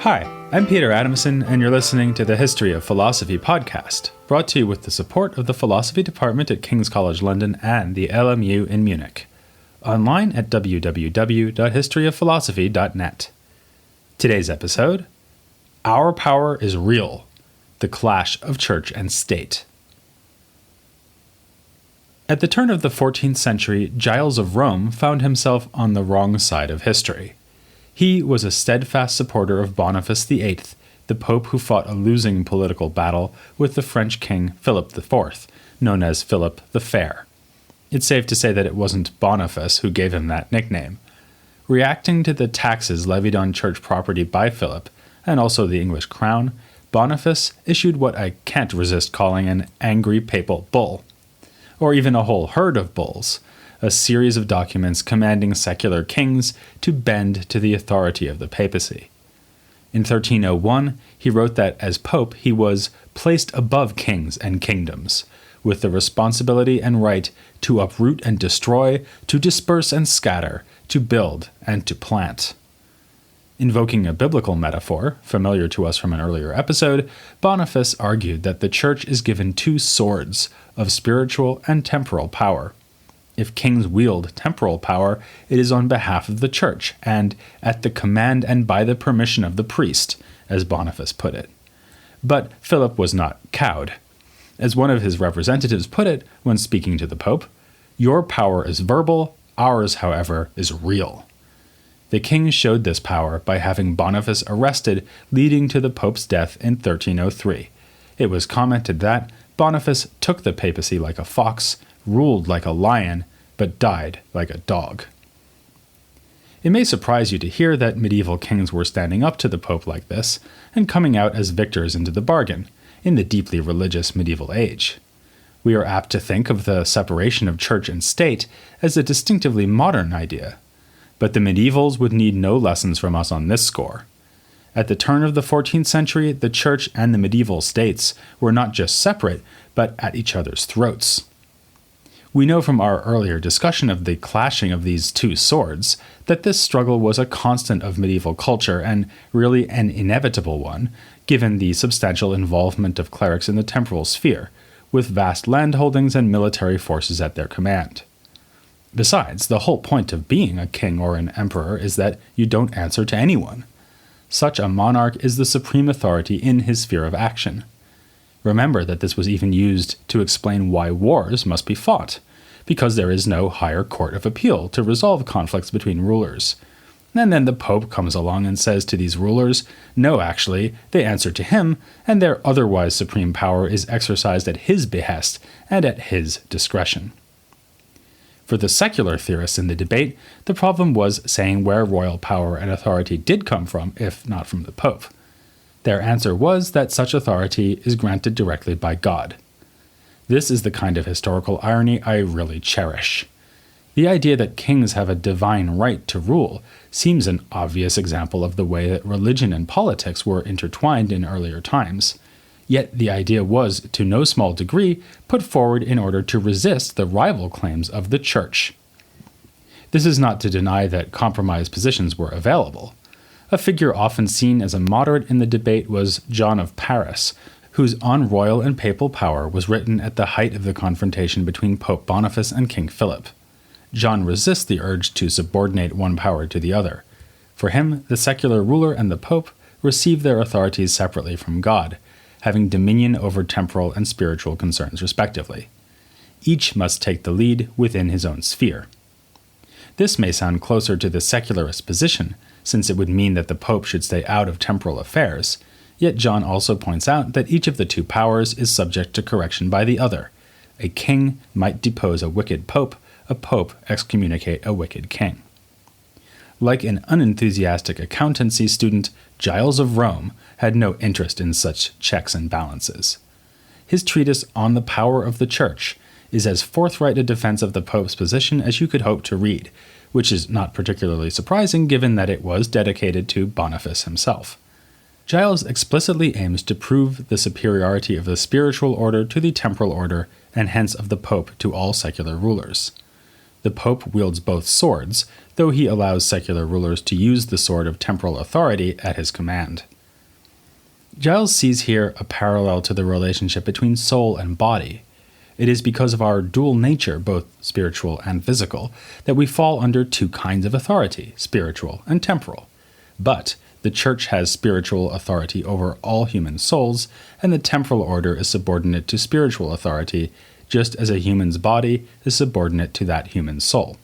Hi, I'm Peter Adamson, and you're listening to the History of Philosophy podcast, brought to you with the support of the Philosophy Department at King's College London and the LMU in Munich. Online at www.historyofphilosophy.net. Today's episode, Our Power is Real, the Clash of Church and State. At the turn of the 14th century, Giles of Rome found himself on the wrong side of history. He was a steadfast supporter of Boniface VIII, the pope who fought a losing political battle with the French king Philip IV, known as Philip the Fair. It's safe to say that it wasn't Boniface who gave him that nickname. Reacting to the taxes levied on church property by Philip, and also the English crown, Boniface issued what I can't resist calling an angry papal bull, or even a whole herd of bulls, a series of documents commanding secular kings to bend to the authority of the papacy. In 1301, he wrote that as pope he was placed above kings and kingdoms, with the responsibility and right to uproot and destroy, to disperse and scatter, to build and to plant. Invoking a biblical metaphor, familiar to us from an earlier episode, Boniface argued that the church is given two swords of spiritual and temporal power. If kings wield temporal power, it is on behalf of the church, and at the command and by the permission of the priest, as Boniface put it. But Philip was not cowed. As one of his representatives put it when speaking to the pope, "Your power is verbal, ours, however, is real." The king showed this power by having Boniface arrested, leading to the pope's death in 1303. It was commented that Boniface took the papacy like a fox, ruled like a lion, but died like a dog. It may surprise you to hear that medieval kings were standing up to the pope like this, and coming out as victors into the bargain, in the deeply religious medieval age. We are apt to think of the separation of church and state as a distinctively modern idea, but the medievals would need no lessons from us on this score. At the turn of the 14th century, the church and the medieval states were not just separate, but at each other's throats. We know from our earlier discussion of the clashing of these two swords that this struggle was a constant of medieval culture and really an inevitable one, given the substantial involvement of clerics in the temporal sphere, with vast landholdings and military forces at their command. Besides, the whole point of being a king or an emperor is that you don't answer to anyone. Such a monarch is the supreme authority in his sphere of action. Remember that this was even used to explain why wars must be fought, because there is no higher court of appeal to resolve conflicts between rulers. And then the Pope comes along and says to these rulers, no, actually, they answer to him, and their otherwise supreme power is exercised at his behest and at his discretion. For the secular theorists in the debate, the problem was saying where royal power and authority did come from, if not from the Pope. Their answer was that such authority is granted directly by God. This is the kind of historical irony I really cherish. The idea that kings have a divine right to rule seems an obvious example of the way that religion and politics were intertwined in earlier times. Yet the idea was, to no small degree, put forward in order to resist the rival claims of the church. This is not to deny that compromise positions were available. A figure often seen as a moderate in the debate was John of Paris, whose On Royal and Papal Power was written at the height of the confrontation between Pope Boniface and King Philip. John resists the urge to subordinate one power to the other. For him, the secular ruler and the Pope receive their authorities separately from God, having dominion over temporal and spiritual concerns respectively. Each must take the lead within his own sphere. This may sound closer to the secularist position, since it would mean that the Pope should stay out of temporal affairs, yet John also points out that each of the two powers is subject to correction by the other. A king might depose a wicked pope excommunicate a wicked king. Like an unenthusiastic accountancy student, Giles of Rome had no interest in such checks and balances. His treatise On the Power of the Church is as forthright a defense of the Pope's position as you could hope to read, which is not particularly surprising given that it was dedicated to Boniface himself. Giles explicitly aims to prove the superiority of the spiritual order to the temporal order, and hence of the Pope to all secular rulers. The Pope wields both swords, though he allows secular rulers to use the sword of temporal authority at his command. Giles sees here a parallel to the relationship between soul and body. It is because of our dual nature, both spiritual and physical, that we fall under two kinds of authority, spiritual and temporal. But the Church has spiritual authority over all human souls, and the temporal order is subordinate to spiritual authority, just as a human's body is subordinate to that human soul.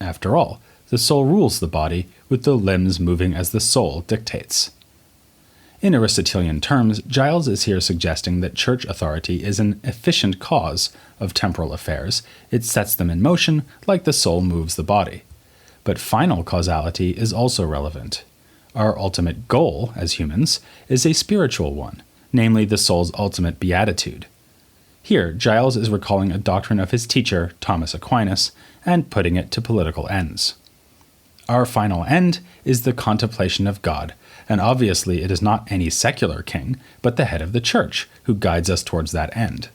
After all, the soul rules the body, with the limbs moving as the soul dictates. In Aristotelian terms, Giles is here suggesting that church authority is an efficient cause of temporal affairs. It sets them in motion like the soul moves the body. But final causality is also relevant. Our ultimate goal, as humans, is a spiritual one, namely the soul's ultimate beatitude. Here, Giles is recalling a doctrine of his teacher, Thomas Aquinas, and putting it to political ends. Our final end is the contemplation of God, and obviously it is not any secular king, but the head of the church, who guides us towards that end.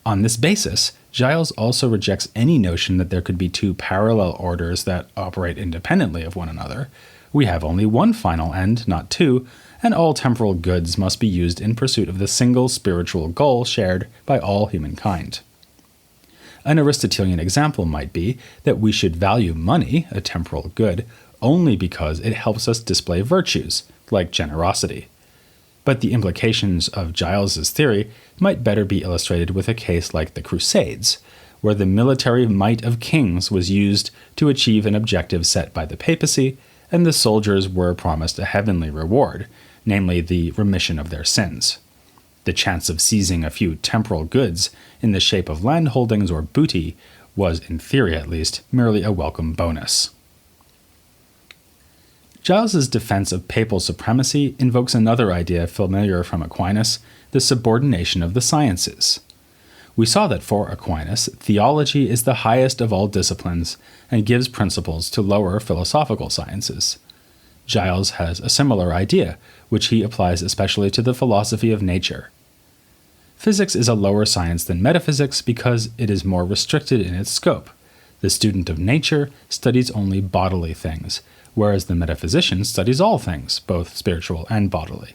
On this basis, Giles also rejects any notion that there could be two parallel orders that operate independently of one another. We have only one final end, not two, and all temporal goods must be used in pursuit of the single spiritual goal shared by all humankind. An Aristotelian example might be that we should value money, a temporal good, only because it helps us display virtues, like generosity. But the implications of Giles's theory might better be illustrated with a case like the Crusades, where the military might of kings was used to achieve an objective set by the papacy, and the soldiers were promised a heavenly reward, namely the remission of their sins. The chance of seizing a few temporal goods in the shape of land holdings or booty was, in theory at least, merely a welcome bonus. Giles's defense of papal supremacy invokes another idea familiar from Aquinas, the subordination of the sciences. We saw that for Aquinas, theology is the highest of all disciplines and gives principles to lower philosophical sciences. Giles has a similar idea, which he applies especially to the philosophy of nature. Physics is a lower science than metaphysics because it is more restricted in its scope. The student of nature studies only bodily things, whereas the metaphysician studies all things, both spiritual and bodily.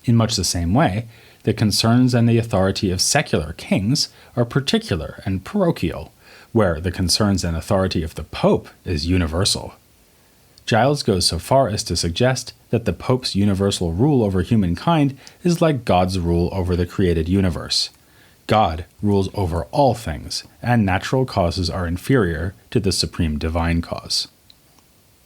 In much the same way, the concerns and the authority of secular kings are particular and parochial, where the concerns and authority of the Pope is universal. Giles goes so far as to suggest that the Pope's universal rule over humankind is like God's rule over the created universe. God rules over all things, and natural causes are inferior to the supreme divine cause.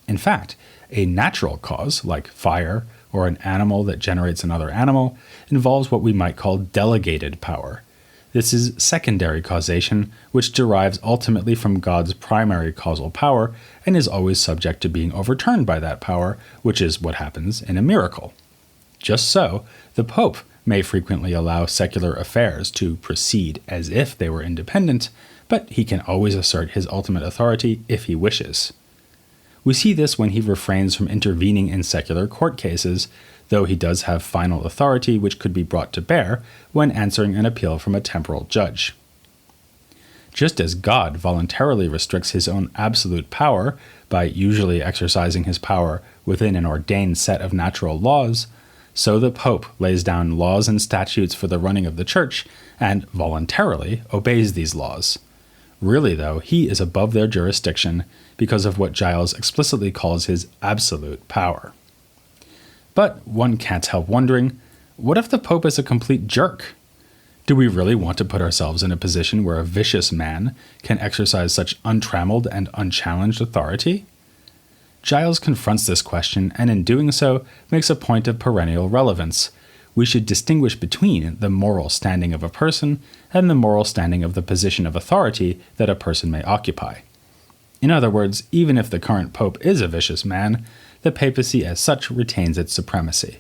In fact, a natural cause, like fire or an animal that generates another animal, involves what we might call delegated power. This is secondary causation, which derives ultimately from God's primary causal power and is always subject to being overturned by that power, which is what happens in a miracle. Just so, the Pope may frequently allow secular affairs to proceed as if they were independent, but he can always assert his ultimate authority if he wishes. We see this when he refrains from intervening in secular court cases, though he does have final authority which could be brought to bear when answering an appeal from a temporal judge. Just as God voluntarily restricts his own absolute power by usually exercising his power within an ordained set of natural laws, so the Pope lays down laws and statutes for the running of the Church and voluntarily obeys these laws. Really, though, he is above their jurisdiction because of what Giles explicitly calls his absolute power. But one can't help wondering, what if the Pope is a complete jerk? Do we really want to put ourselves in a position where a vicious man can exercise such untrammeled and unchallenged authority? Giles confronts this question, and in doing so, makes a point of perennial relevance. We should distinguish between the moral standing of a person and the moral standing of the position of authority that a person may occupy. In other words, even if the current Pope is a vicious man, the papacy as such retains its supremacy.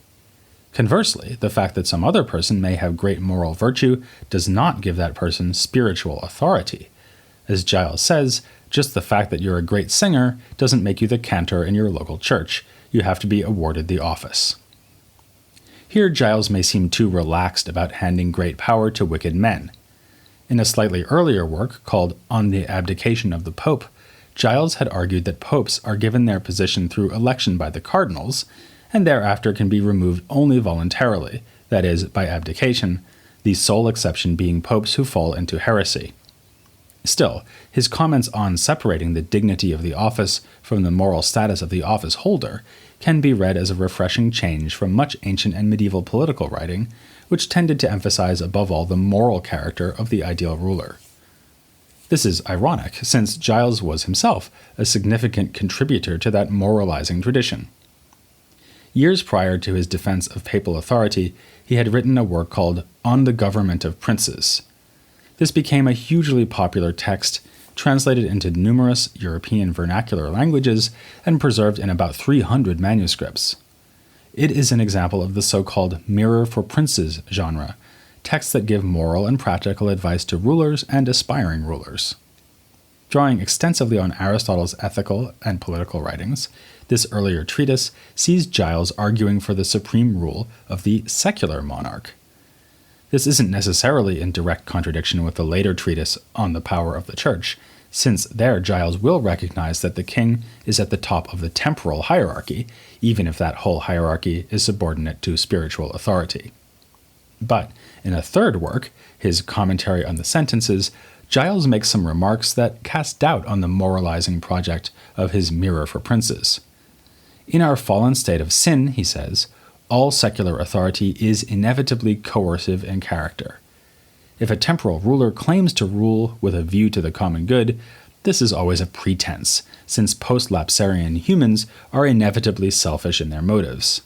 Conversely, the fact that some other person may have great moral virtue does not give that person spiritual authority. As Giles says, just the fact that you're a great singer doesn't make you the cantor in your local church. You have to be awarded the office. Here, Giles may seem too relaxed about handing great power to wicked men. In a slightly earlier work called On the Abdication of the Pope, Giles had argued that popes are given their position through election by the cardinals, and thereafter can be removed only voluntarily, that is, by abdication, the sole exception being popes who fall into heresy. Still, his comments on separating the dignity of the office from the moral status of the office holder can be read as a refreshing change from much ancient and medieval political writing, which tended to emphasize above all the moral character of the ideal ruler. This is ironic, since Giles was himself a significant contributor to that moralizing tradition. Years prior to his defense of papal authority, he had written a work called On the Government of Princes. This became a hugely popular text, translated into numerous European vernacular languages and preserved in about 300 manuscripts. It is an example of the so-called mirror for princes genre, texts that give moral and practical advice to rulers and aspiring rulers. Drawing extensively on Aristotle's ethical and political writings, this earlier treatise sees Giles arguing for the supreme rule of the secular monarch. This isn't necessarily in direct contradiction with the later treatise on the power of the church, since there Giles will recognize that the king is at the top of the temporal hierarchy, even if that whole hierarchy is subordinate to spiritual authority. But in a third work, his Commentary on the Sentences, Giles makes some remarks that cast doubt on the moralizing project of his Mirror for Princes. In our fallen state of sin, he says, all secular authority is inevitably coercive in character. If a temporal ruler claims to rule with a view to the common good, this is always a pretense, since post-lapsarian humans are inevitably selfish in their motives.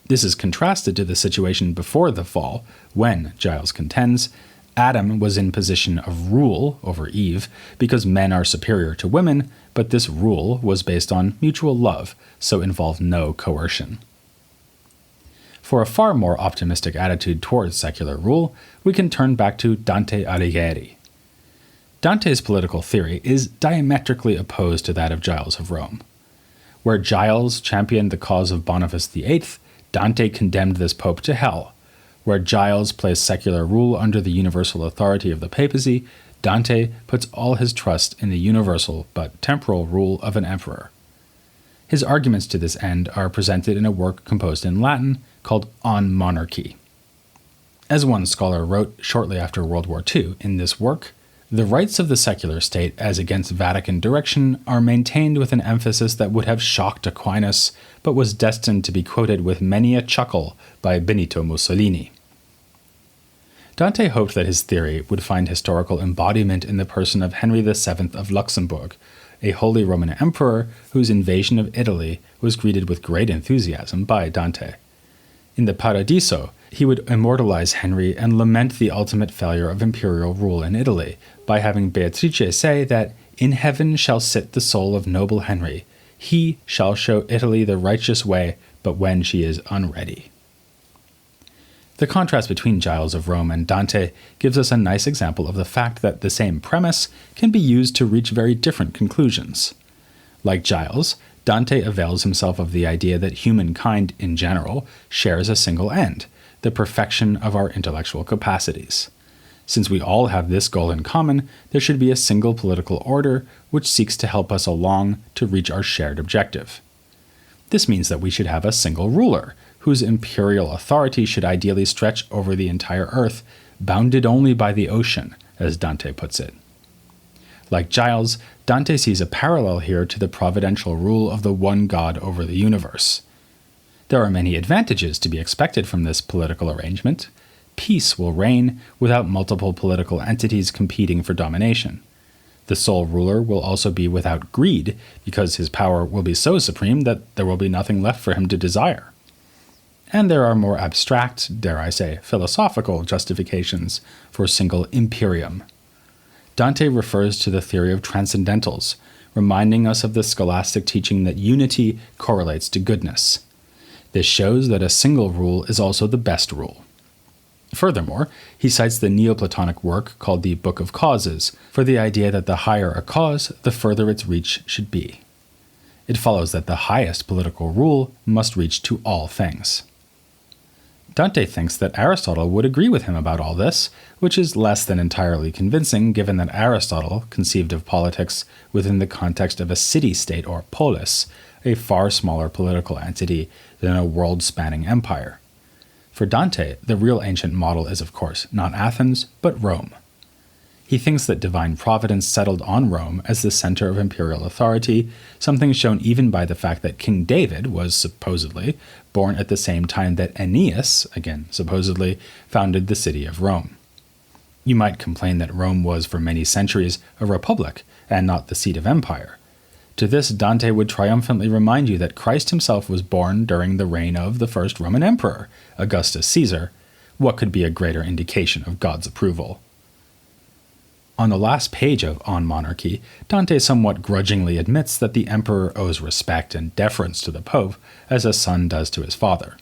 This is contrasted to the situation before the fall, when, Giles contends, Adam was in position of rule over Eve because men are superior to women, but this rule was based on mutual love, so involved no coercion. For a far more optimistic attitude towards secular rule, we can turn back to Dante Alighieri. Dante's political theory is diametrically opposed to that of Giles of Rome. Where Giles championed the cause of Boniface VIII, Dante condemned this pope to hell. Where Giles placed secular rule under the universal authority of the papacy, Dante puts all his trust in the universal but temporal rule of an emperor. His arguments to this end are presented in a work composed in Latin called On Monarchy. As one scholar wrote shortly after World War II in this work, the rights of the secular state as against Vatican direction are maintained with an emphasis that would have shocked Aquinas, but was destined to be quoted with many a chuckle by Benito Mussolini. Dante hoped that his theory would find historical embodiment in the person of Henry VII of Luxembourg, a Holy Roman Emperor whose invasion of Italy was greeted with great enthusiasm by Dante. In the Paradiso, he would immortalize Henry and lament the ultimate failure of imperial rule in Italy by having Beatrice say that, "In heaven shall sit the soul of noble Henry. He shall show Italy the righteous way, but when she is unready." The contrast between Giles of Rome and Dante gives us a nice example of the fact that the same premise can be used to reach very different conclusions. Like Giles, Dante avails himself of the idea that humankind in general shares a single end, the perfection of our intellectual capacities. Since we all have this goal in common, there should be a single political order which seeks to help us along to reach our shared objective. This means that we should have a single ruler, whose imperial authority should ideally stretch over the entire earth, bounded only by the ocean, as Dante puts it. Like Giles, Dante sees a parallel here to the providential rule of the one God over the universe. There are many advantages to be expected from this political arrangement. Peace will reign without multiple political entities competing for domination. The sole ruler will also be without greed, because his power will be so supreme that there will be nothing left for him to desire. And there are more abstract, dare I say, philosophical justifications for single imperium. Dante refers to the theory of transcendentals, reminding us of the scholastic teaching that unity correlates to goodness. This shows that a single rule is also the best rule. Furthermore, he cites the Neoplatonic work called the Book of Causes for the idea that the higher a cause, the further its reach should be. It follows that the highest political rule must reach to all things. Dante thinks that Aristotle would agree with him about all this, which is less than entirely convincing given that Aristotle conceived of politics within the context of a city-state or polis, a far smaller political entity than a world-spanning empire. For Dante, the real ancient model is, of course, not Athens, but Rome. He thinks that divine providence settled on Rome as the center of imperial authority, something shown even by the fact that King David was supposedly born at the same time that Aeneas, again supposedly, founded the city of Rome. You might complain that Rome was for many centuries a republic and not the seat of empire. To this, Dante would triumphantly remind you that Christ himself was born during the reign of the first Roman emperor, Augustus Caesar. What could be a greater indication of God's approval? On the last page of On Monarchy, Dante somewhat grudgingly admits that the emperor owes respect and deference to the pope as a son does to his father.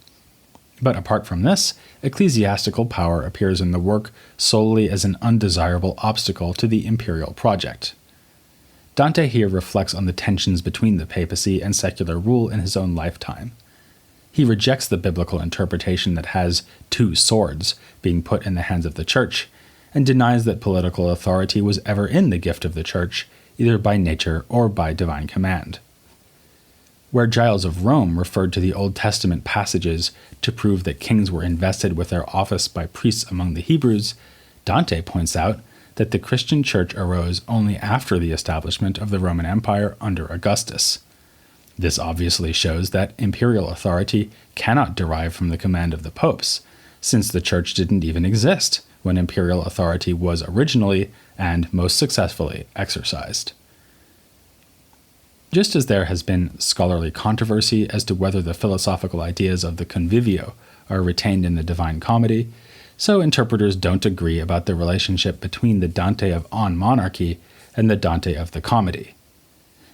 But apart from this, ecclesiastical power appears in the work solely as an undesirable obstacle to the imperial project. Dante here reflects on the tensions between the papacy and secular rule in his own lifetime. He rejects the biblical interpretation that has two swords being put in the hands of the church, and denies that political authority was ever in the gift of the church, either by nature or by divine command. Where Giles of Rome referred to the Old Testament passages to prove that kings were invested with their office by priests among the Hebrews, Dante points out that the Christian church arose only after the establishment of the Roman Empire under Augustus. This obviously shows that imperial authority cannot derive from the command of the popes, since the church didn't even exist when imperial authority was originally and most successfully exercised. Just as there has been scholarly controversy as to whether the philosophical ideas of the Convivio are retained in the Divine Comedy, so interpreters don't agree about the relationship between the Dante of On Monarchy and the Dante of the Comedy.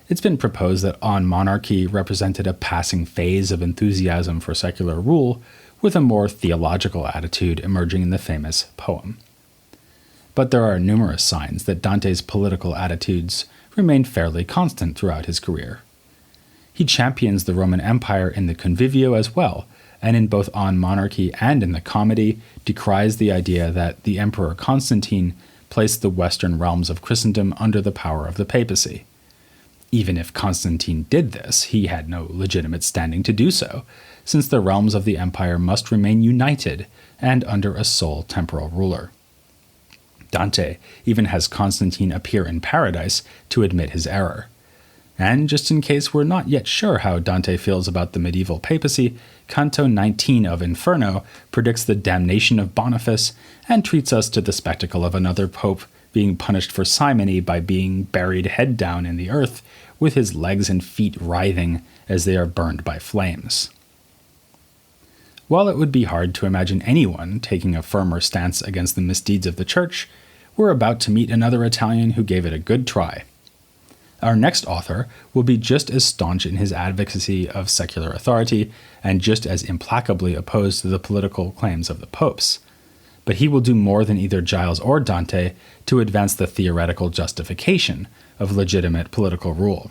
It's been proposed that On Monarchy represented a passing phase of enthusiasm for secular rule, with a more theological attitude emerging in the famous poem. But there are numerous signs that Dante's political attitudes remained fairly constant throughout his career. He champions the Roman Empire in the Convivio as well, and in both On Monarchy and in the Comedy decries the idea that the Emperor Constantine placed the western realms of Christendom under the power of the papacy. Even if Constantine did this, he had no legitimate standing to do so, since the realms of the empire must remain united and under a sole temporal ruler. Dante even has Constantine appear in paradise to admit his error. And just in case we're not yet sure how Dante feels about the medieval papacy, Canto 19 of Inferno predicts the damnation of Boniface and treats us to the spectacle of another pope being punished for simony by being buried head down in the earth, with his legs and feet writhing as they are burned by flames. While it would be hard to imagine anyone taking a firmer stance against the misdeeds of the church, we're about to meet another Italian who gave it a good try. Our next author will be just as staunch in his advocacy of secular authority and just as implacably opposed to the political claims of the popes. But he will do more than either Giles or Dante to advance the theoretical justification of legitimate political rule.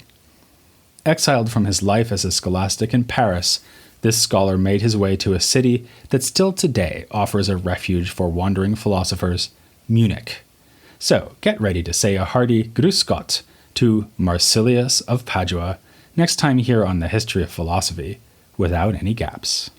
Exiled from his life as a scholastic in Paris, this scholar made his way to a city that still today offers a refuge for wandering philosophers, Munich. So get ready to say a hearty Grüß Gott to Marsilius of Padua next time here on the History of Philosophy, without any gaps.